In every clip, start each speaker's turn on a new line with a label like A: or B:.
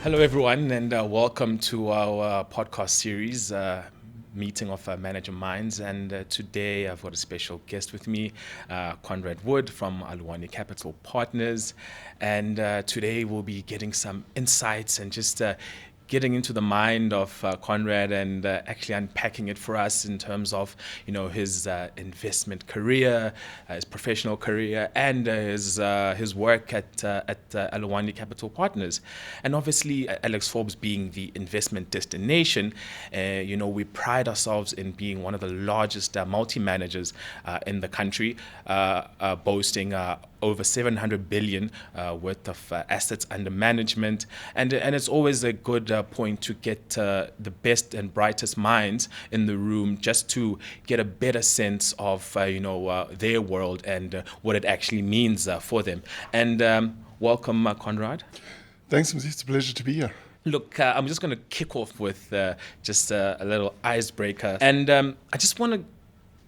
A: Hello, everyone, and welcome to our podcast series, Meeting of Manager Minds. And today I've got a special guest with me, Conrad Wood from Capital Partners. And today we'll be getting some insights and just getting into the mind of Conrad and actually unpacking it for us in terms of his investment career, his professional career, and his work at Capital Partners, and obviously Alexforbes being the investment destination. We pride ourselves in being one of the largest multi-managers in the country, boasting over 700 billion worth of assets under management, and it's always a good point to get the best and brightest minds in the room just to get a better sense of their world and what it actually means for them. And welcome, Conrad.
B: Thanks, Mzee. It's a pleasure to be here.
A: Look, I'm just going to kick off with just a little icebreaker, and I just want to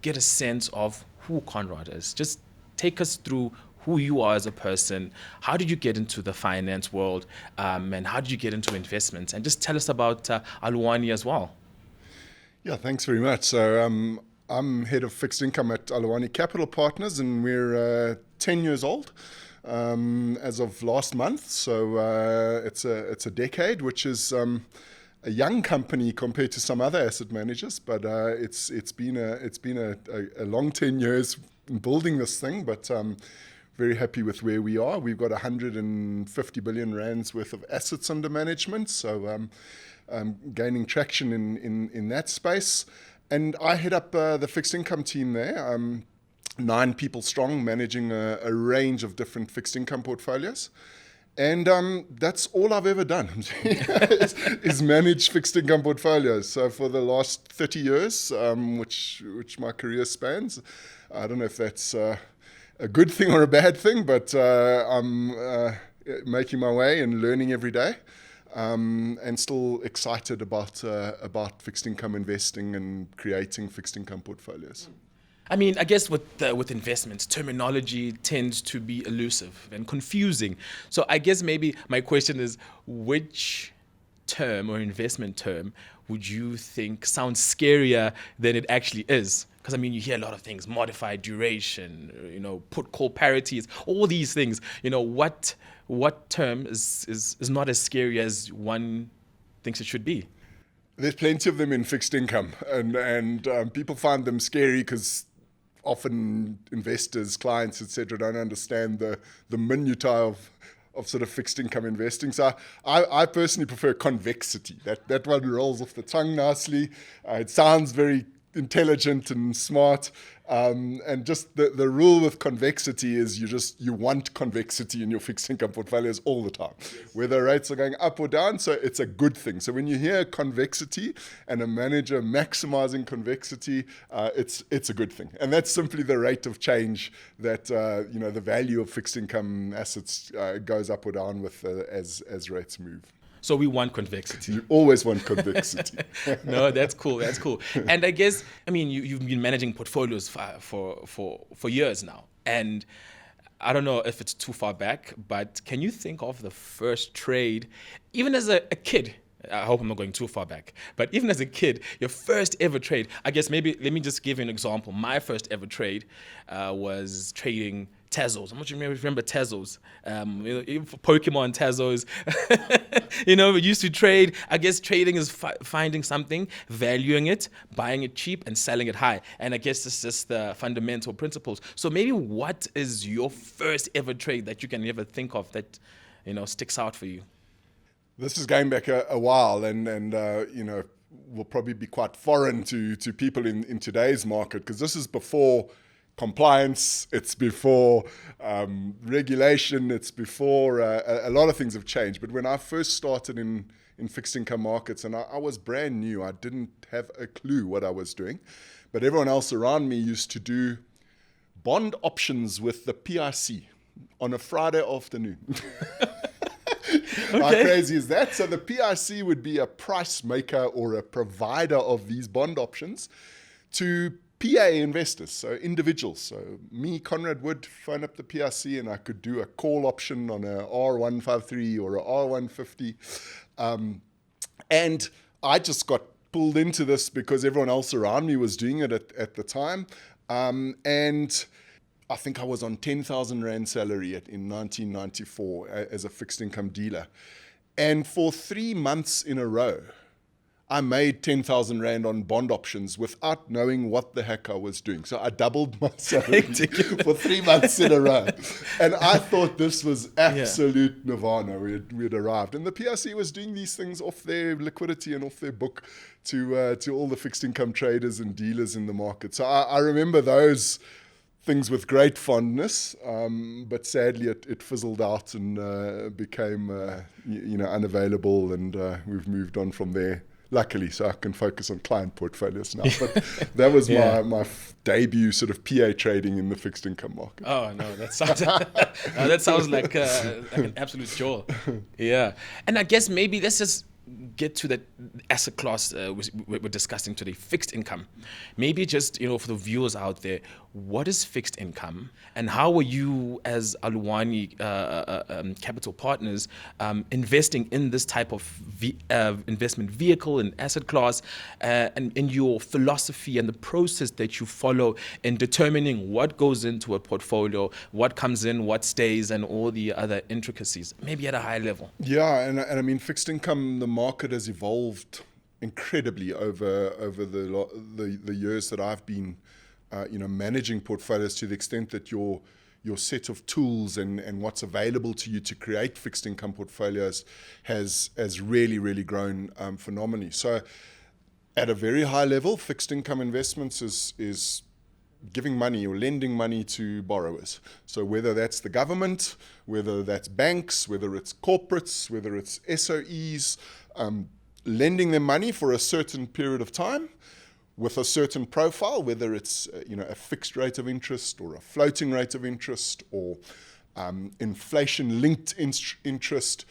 A: get a sense of who Conrad is. Just take us through who you are as a person. How did you get into the finance world, and how did you get into investments? And just tell us about Aluwani as well.
B: Yeah, thanks very much. So I'm head of fixed income at Aluwani Capital Partners, and we're 10 years old as of last month. So it's a decade, which is a young company compared to some other asset managers, but it's been a long 10 years in building this thing, but very happy with where we are. We've got 150 billion rands worth of assets under management, so gaining traction in that space. And I head up the fixed income team there, 9 people strong, managing a range of different fixed income portfolios. And that's all I've ever done, is manage fixed income portfolios. So for the last 30 years, which my career spans, I don't know if that's a good thing or a bad thing, but I'm making my way and learning every day, and still excited about fixed income investing and creating fixed income portfolios.
A: I mean, I guess with investments, terminology tends to be elusive and confusing. So I guess maybe my question is, which term or investment term would you think sounds scarier than it actually is? Because I mean, you hear a lot of things: modified duration, put call parities, all these things. What term is not as scary as one thinks it should be?
B: There's plenty of them in fixed income, and people find them scary because often investors, clients, etc., don't understand the minutiae of sort of fixed income investing. So I personally prefer convexity. That one rolls off the tongue nicely. It sounds very intelligent and smart. And just the rule with convexity is you want convexity in your fixed income portfolios all the time, whether rates are going up or down. So it's a good thing. So when you hear convexity and a manager maximizing convexity, it's a good thing. And that's simply the rate of change that the value of fixed income assets goes up or down with as rates move.
A: So we want convexity.
B: You always want convexity.
A: No, that's cool. That's cool. And I guess, I mean, you've been managing portfolios for years now. And I don't know if it's too far back, but can you think of the first trade, even as a kid? I hope I'm not going too far back. But even as a kid, your first ever trade, I guess maybe let me just give you an example. My first ever trade was trading Tezos. I'm not sure if you remember Tezos. Pokemon Tezos. We used to trade. I guess trading is finding something, valuing it, buying it cheap, and selling it high. And I guess it's just the fundamental principles. So maybe what is your first ever trade that you can ever think of that, sticks out for you?
B: This is going back a while, and will probably be quite foreign to people in today's market, because this is before compliance, it's before regulation, it's before a lot of things have changed. But when I first started in fixed income markets, and I was brand new, I didn't have a clue what I was doing, but everyone else around me used to do bond options with the PIC on a Friday afternoon. Okay. How crazy is that? So the PIC would be a price maker or a provider of these bond options to PA investors, so individuals. So me, Conrad Wood, phone up the PRC and I could do a call option on a R153 or a R150. And I just got pulled into this because everyone else around me was doing it at the time. And I think I was on 10,000 Rand salary in 1994 as a fixed income dealer. And for 3 months in a row, I made 10,000 Rand on bond options without knowing what the heck I was doing. So I doubled my salary for 3 months in a row. And I thought this was absolute nirvana. We had arrived. And the PRC was doing these things off their liquidity and off their book to all the fixed income traders and dealers in the market. So I remember those things with great fondness, but sadly it fizzled out and became unavailable, and we've moved on from there. Luckily, so I can focus on client portfolios now. But that was my debut sort of PA trading in the fixed income market.
A: Oh no, that sounds like an absolute joy. Yeah, and I guess maybe let's just get to that asset class we're discussing today, fixed income. Maybe just, for the viewers out there, what is fixed income and how are you as Aluwani Capital Partners investing in this type of investment vehicle and asset class, and in your philosophy and the process that you follow in determining what goes into a portfolio, what comes in, what stays, and all the other intricacies, maybe at a high level?
B: Yeah, and I mean, fixed income, the market has evolved incredibly over the years that I've been managing portfolios, to the extent that your set of tools and what's available to you to create fixed income portfolios has really, really grown phenomenally. So at a very high level, fixed income investments is giving money or lending money to borrowers. So whether that's the government, whether that's banks, whether it's corporates, whether it's SOEs, lending them money for a certain period of time with a certain profile, whether it's a fixed rate of interest or a floating rate of interest or inflation-linked interest,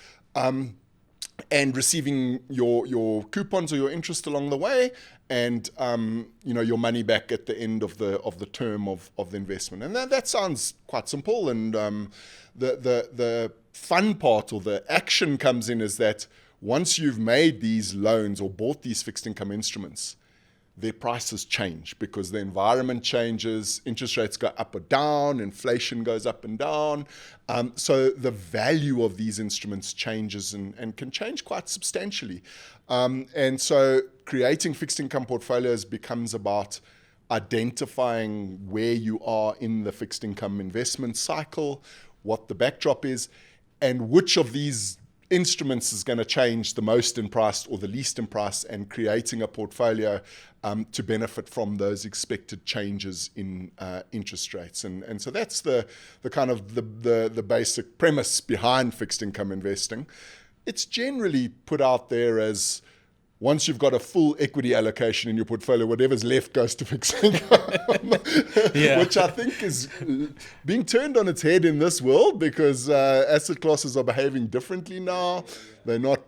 B: and receiving your coupons or your interest along the way, and your money back at the end of the term of the investment. And that sounds quite simple. And the fun part or the action comes in is that once you've made these loans or bought these fixed income instruments, their prices change because the environment changes, interest rates go up or down, inflation goes up and down. So the value of these instruments changes and can change quite substantially. And so creating fixed income portfolios becomes about identifying where you are in the fixed income investment cycle, what the backdrop is, and which of these instruments is going to change the most in price or the least in price, and creating a portfolio to benefit from those expected changes in interest rates. And so that's the kind of the basic premise behind fixed income investing. It's generally put out there as, once you've got a full equity allocation in your portfolio, whatever's left goes to fixed income, which I think is being turned on its head in this world, because asset classes are behaving differently now. They're not,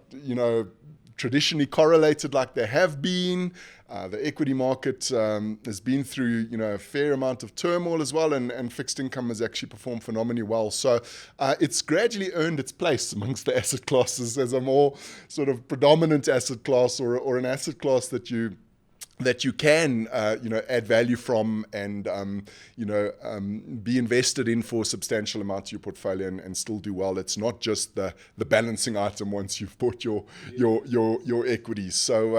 B: traditionally correlated like they have been. The equity market has been through, a fair amount of turmoil as well, and fixed income has actually performed phenomenally well. So it's gradually earned its place amongst the asset classes as a more sort of predominant asset class, or an asset class that you can add value from, and be invested in for a substantial amount of your portfolio and still do well. It's not just the balancing item once you've bought your equities. So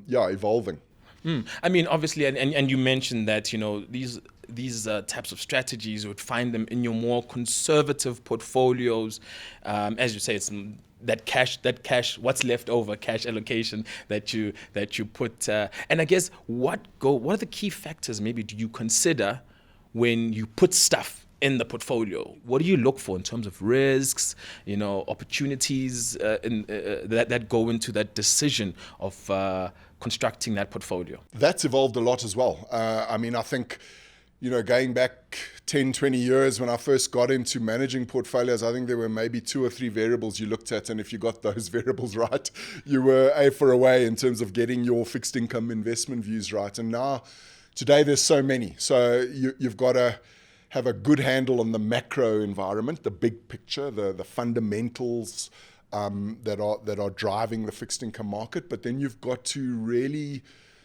B: evolving.
A: I mean, obviously, and you mentioned that these types of strategies, you would find them in your more conservative portfolios. As you say, it's that cash, what's left over, cash allocation that you put. And I guess what are the key factors maybe do you consider when you put stuff in the portfolio? What do you look for in terms of risks, opportunities that go into that decision of constructing that portfolio?
B: That's evolved a lot as well. I think, going back 10, 20 years when I first got into managing portfolios, I think there were maybe 2 or 3 variables you looked at. And if you got those variables right, you were a for away in terms of getting your fixed income investment views right. And now today there's so many. So you've got to have a good handle on the macro environment, the big picture, the fundamentals that are driving the fixed income market. But then you've got to really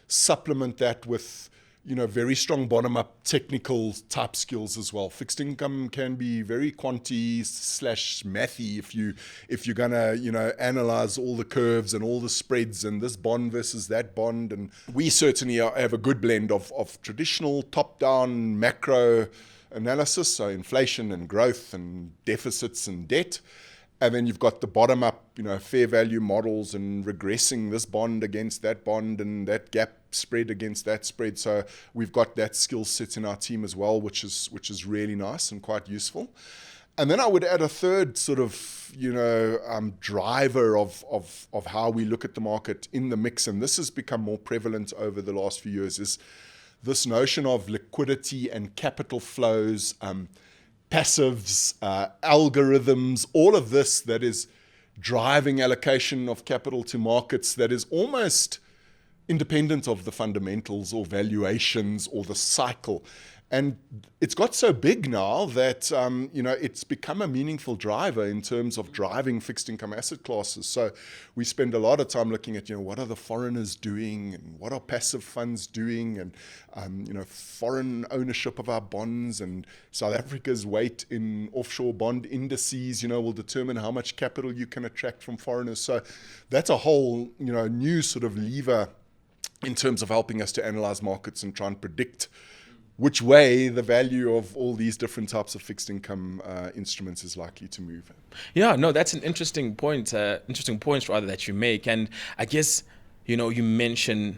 B: supplement that with very strong bottom-up technical type skills as well. Fixed income can be very quantity/mathy if you're gonna analyze all the curves and all the spreads and this bond versus that bond. And we certainly have a good blend of traditional top-down macro analysis, so inflation and growth and deficits and debt. And then you've got the bottom-up, fair value models and regressing this bond against that bond and that gap spread against that spread. So we've got that skill set in our team as well, which is really nice and quite useful. And then I would add a third sort of, driver of how we look at the market in the mix, and this has become more prevalent over the last few years, is this notion of liquidity and capital flows, passives, algorithms, all of this that is driving allocation of capital to markets that is almost independent of the fundamentals or valuations or the cycle. And it's got so big now that it's become a meaningful driver in terms of driving fixed income asset classes. So we spend a lot of time looking at what are the foreigners doing and what are passive funds doing, and foreign ownership of our bonds, and South Africa's weight in offshore bond indices will determine how much capital you can attract from foreigners. So that's a whole new sort of lever in terms of helping us to analyze markets and try and predict which way the value of all these different types of fixed income instruments is likely to move.
A: Yeah, no, that's an interesting points rather that you make. And I guess, you mention,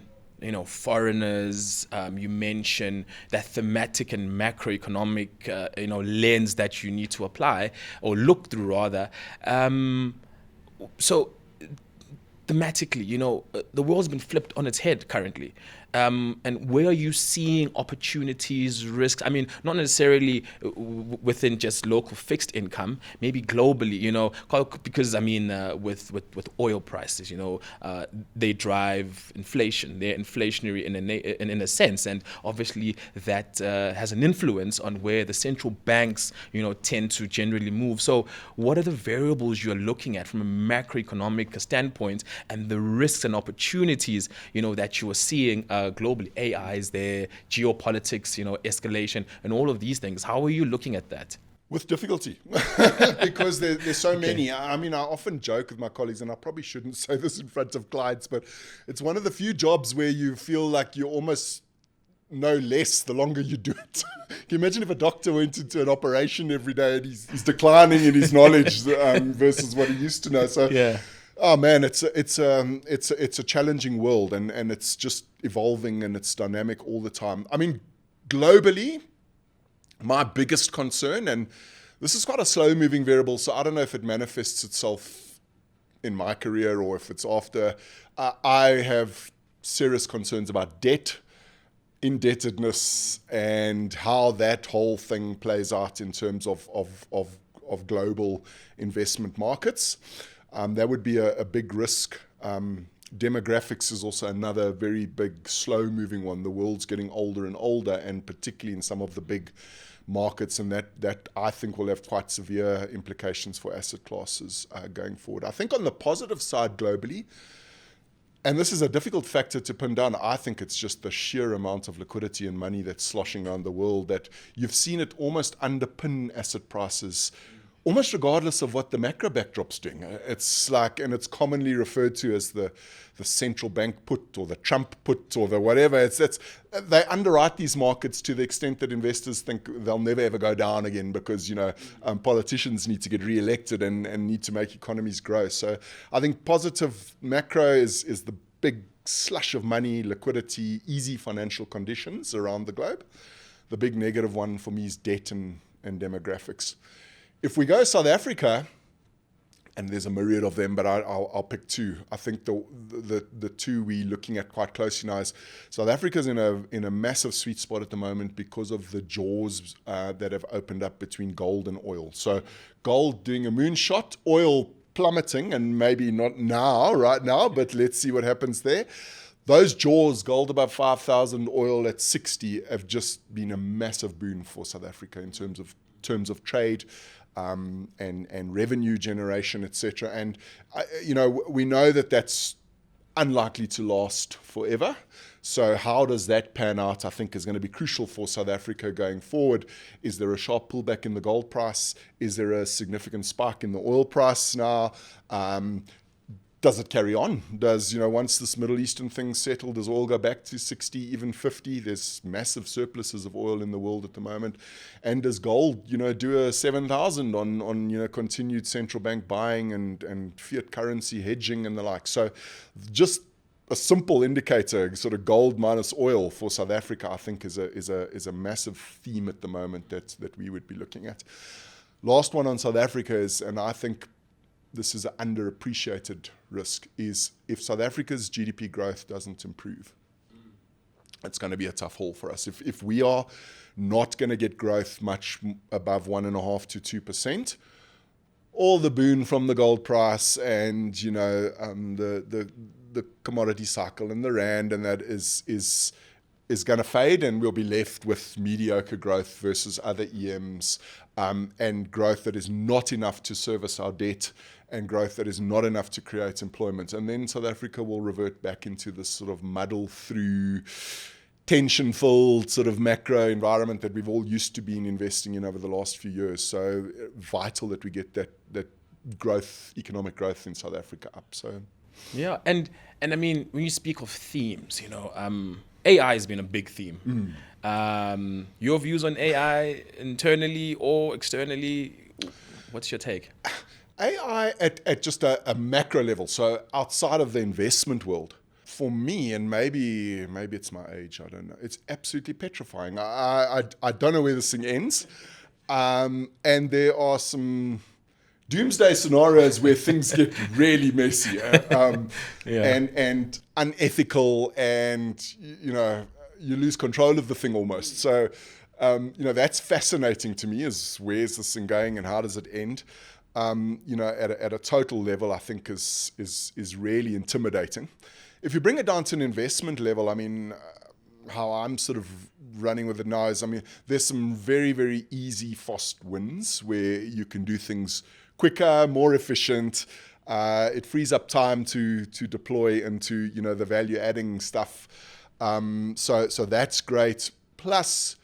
A: foreigners, you mention that thematic and macroeconomic, lens that you need to apply or look through rather. So thematically, the world's been flipped on its head currently. And where are you seeing opportunities, risks? I mean, not necessarily within just local fixed income, maybe globally, because with oil prices, they drive inflation. They're inflationary in a sense, and obviously that has an influence on where the central banks, tend to generally move. So, what are the variables you're looking at from a macroeconomic standpoint, and the risks and opportunities, that you are seeing globally? AI is there, geopolitics, escalation, and all of these things. How are you looking at that?
B: With difficulty, because there's so many. I mean, I often joke with my colleagues, and I probably shouldn't say this in front of clients, but it's one of the few jobs where you feel like you almost know less the longer you do it. Can you imagine if a doctor went into an operation every day and he's declining in his knowledge versus what he used to know? So
A: yeah.
B: Oh man, it's a challenging world, and it's just evolving and it's dynamic all the time. I mean, globally, my biggest concern, and this is quite a slow-moving variable, so I don't know if it manifests itself in my career or if it's after. I have serious concerns about debt, indebtedness, and how that whole thing plays out in terms of global investment markets. That would be a big risk. Demographics is also another very big, slow-moving one. The world's getting older and older, and particularly in some of the big markets, and that I think will have quite severe implications for asset classes going forward. I think on the positive side globally, and this is a difficult factor to pin down, I think it's just the sheer amount of liquidity and money that's sloshing around the world that you've seen it almost underpin asset prices almost regardless of what the macro backdrop's doing. It's like, and it's commonly referred to as the central bank put or the Trump put or the whatever. They underwrite these markets to the extent that investors think they'll never ever go down again because, politicians need to get re-elected and need to make economies grow. So I think positive macro is the big slush of money, liquidity, easy financial conditions around the globe. The big negative one for me is debt and demographics. If we go South Africa, and there's a myriad of them, but I'll pick two. I think the two we're looking at quite closely now is South Africa's in a massive sweet spot at the moment because of the jaws that have opened up between gold and oil. So gold doing a moonshot, oil plummeting, and maybe not right now, but let's see what happens there. those jaws, gold above 5,000, oil at 60, have just been a massive boon for South Africa in terms of trade, and revenue generation, etc. And we know that that's unlikely to last forever. So how does that pan out, I think, is going to be crucial for South Africa going forward. Is there a sharp pullback in the gold price? Is there a significant spike in the oil price now? Does it carry on? Does, once this Middle Eastern thing settled, does oil go back to 60, even 50? There's massive surpluses of oil in the world at the moment. And does gold, do a 7,000 on continued central bank buying and fiat currency hedging and the like? So just a simple indicator, sort of gold minus oil for South Africa, I think is a massive theme at the moment that we would be looking at. Last one on South Africa is, and I think this is an underappreciated risk, is if South Africa's GDP growth doesn't improve, it's going to be a tough haul for us. If we are not going to get growth much above 1.5% to 2%, all the boon from the gold price and the commodity cycle and the rand and that is going to fade, and we'll be left with mediocre growth versus other EMs, and growth that is not enough to service our debt, and growth that is not enough to create employment. And then South Africa will revert back into this sort of muddle through, tension-filled sort of macro environment that we've all used to been investing in over the last few years. So vital that we get that growth, economic growth in South Africa up. So
A: yeah, and I mean, when you speak of themes, AI has been a big theme. Your views on AI internally or externally, what's your take?
B: AI at just a macro level, so outside of the investment world, for me, and maybe it's my age, I don't know, it's absolutely petrifying. I don't know where this thing ends. And there are some doomsday scenarios where things get really messy, and unethical, and you lose control of the thing almost. So that's fascinating to me, is where's this thing going and how does it end? At a total level, I think is really intimidating. If you bring it down to an investment level, I mean, how I'm sort of running with it now is, I mean, there's some very, very easy, fast wins where you can do things quicker, more efficient. It frees up time to deploy into, the value adding stuff. So that's great. Plus,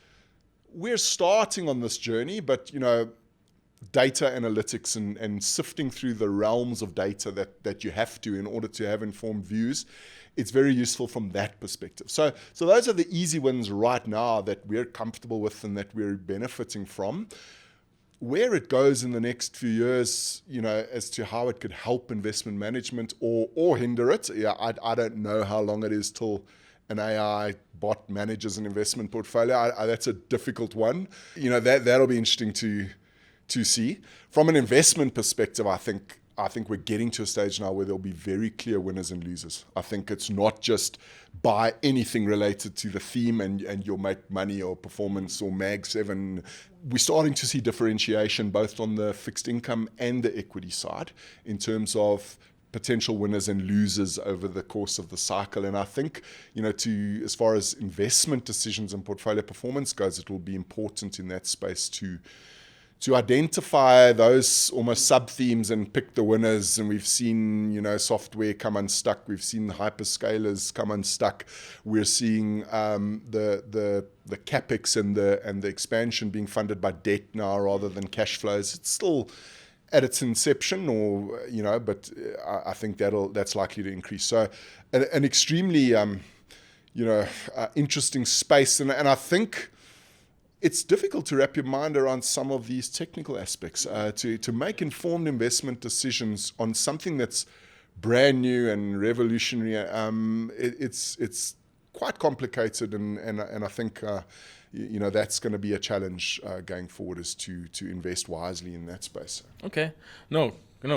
B: we're starting on this journey, but, data analytics and sifting through the realms of data that you have to in order to have informed views, it's very useful from that perspective. So those are the easy wins right now that we're comfortable with and that we're benefiting from. Where it goes in the next few years, as to how it could help investment management or hinder it, I don't know how long it is till an AI bot manages an investment portfolio. That's a difficult one. That'll be interesting to see. From an investment perspective, I think we're getting to a stage now where there'll be very clear winners and losers. I think it's not just buy anything related to the theme and you'll make money or performance or Mag 7. We're starting to see differentiation both on the fixed income and the equity side in terms of potential winners and losers over the course of the cycle. And I think, as far as investment decisions and portfolio performance goes, it will be important in that space to identify those almost sub-themes and pick the winners. And we've seen, software come unstuck. We've seen hyperscalers come unstuck. We're seeing the capex and the expansion being funded by debt now rather than cash flows. It's still at its inception, but I think that's likely to increase. So an extremely interesting space, and I think it's difficult to wrap your mind around some of these technical aspects, to make informed investment decisions on something that's brand new and revolutionary. It's quite complicated, and I think that's going to be a challenge going forward, is to invest wisely in that space.
A: Okay, no,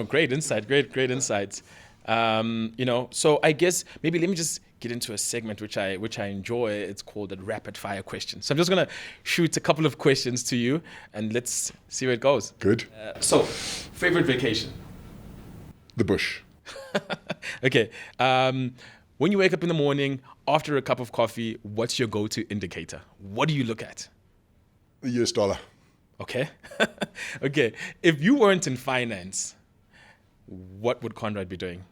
A: great insight, great insights. So I guess maybe let me just get into a segment which I enjoy. It's called a rapid fire question. So I'm just gonna shoot a couple of questions to you, and let's see where it goes.
B: Good.
A: So, favorite vacation?
B: The bush.
A: Okay. When you wake up in the morning, after a cup of coffee, what's your go-to indicator? What do you look at?
B: The US dollar.
A: Okay. Okay. If you weren't in finance, what would Conrad be doing?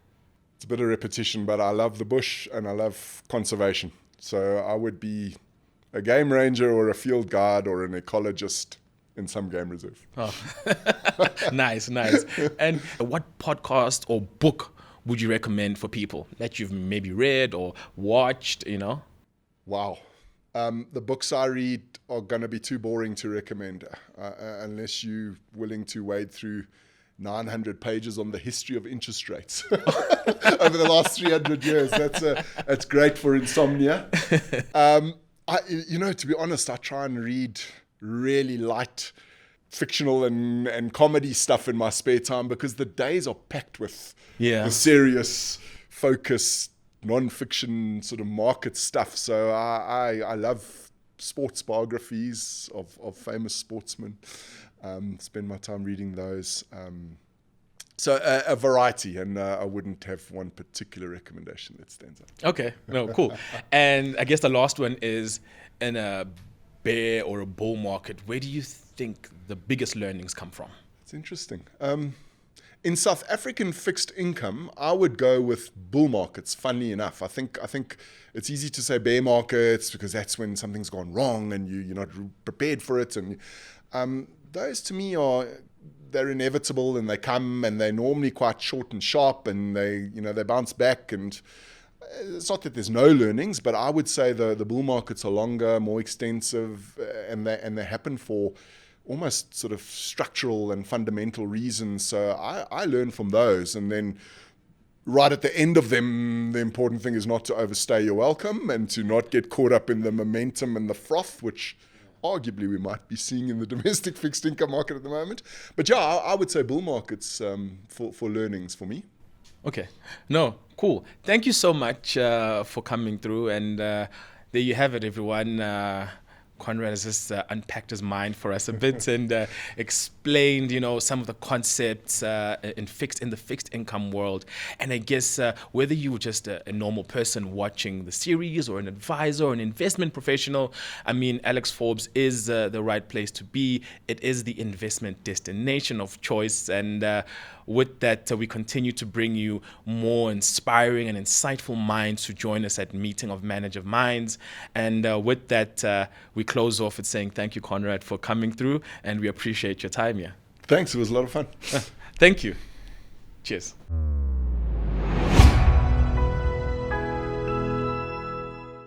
B: It's a bit of repetition, but I love the bush and I love conservation. So I would be a game ranger or a field guide or an ecologist in some game reserve.
A: Oh. Nice. And what podcast or book would you recommend for people that you've maybe read or watched,
B: Wow. The books I read are going to be too boring to recommend unless you're willing to wade through 900 pages on the history of interest rates over the last 300 years. That's great for insomnia. To be honest, I try and read really light fictional and comedy stuff in my spare time because the days are packed with the serious, focused, non-fiction sort of market stuff. So I love sports biographies of famous sportsmen. Spend my time reading those. So a variety, and I wouldn't have one particular recommendation that stands out.
A: Okay, no, cool. And I guess the last one is, in a bear or a bull market, where do you think the biggest learnings come from?
B: It's interesting. In South African fixed income, I would go with bull markets. Funnily enough, I think it's easy to say bear markets because that's when something's gone wrong and you're not prepared for it. And those to me they're inevitable and they come and they're normally quite short and sharp and they bounce back. And it's not that there's no learnings, but I would say the bull markets are longer, more extensive, and they happen for almost sort of structural and fundamental reasons. So I learn from those. And then right at the end of them, the important thing is not to overstay your welcome and to not get caught up in the momentum and the froth, which arguably we might be seeing in the domestic fixed income market at the moment. But yeah, I would say bull markets for learnings for me.
A: Okay. No, cool. Thank you so much for coming through. And there you have it, everyone. Conrad has just unpacked his mind for us a bit and explained, some of the concepts in the fixed income world. And I guess whether you were just a normal person watching the series or an advisor or an investment professional, Alexforbes is the right place to be. It is the investment destination of choice. And with that, we continue to bring you more inspiring and insightful minds to join us at Meeting of Manager Minds. And with that, we close off with saying thank you, Conrad, for coming through, and we appreciate your time here.
B: Thanks. It was a lot of fun.
A: Thank you. Cheers.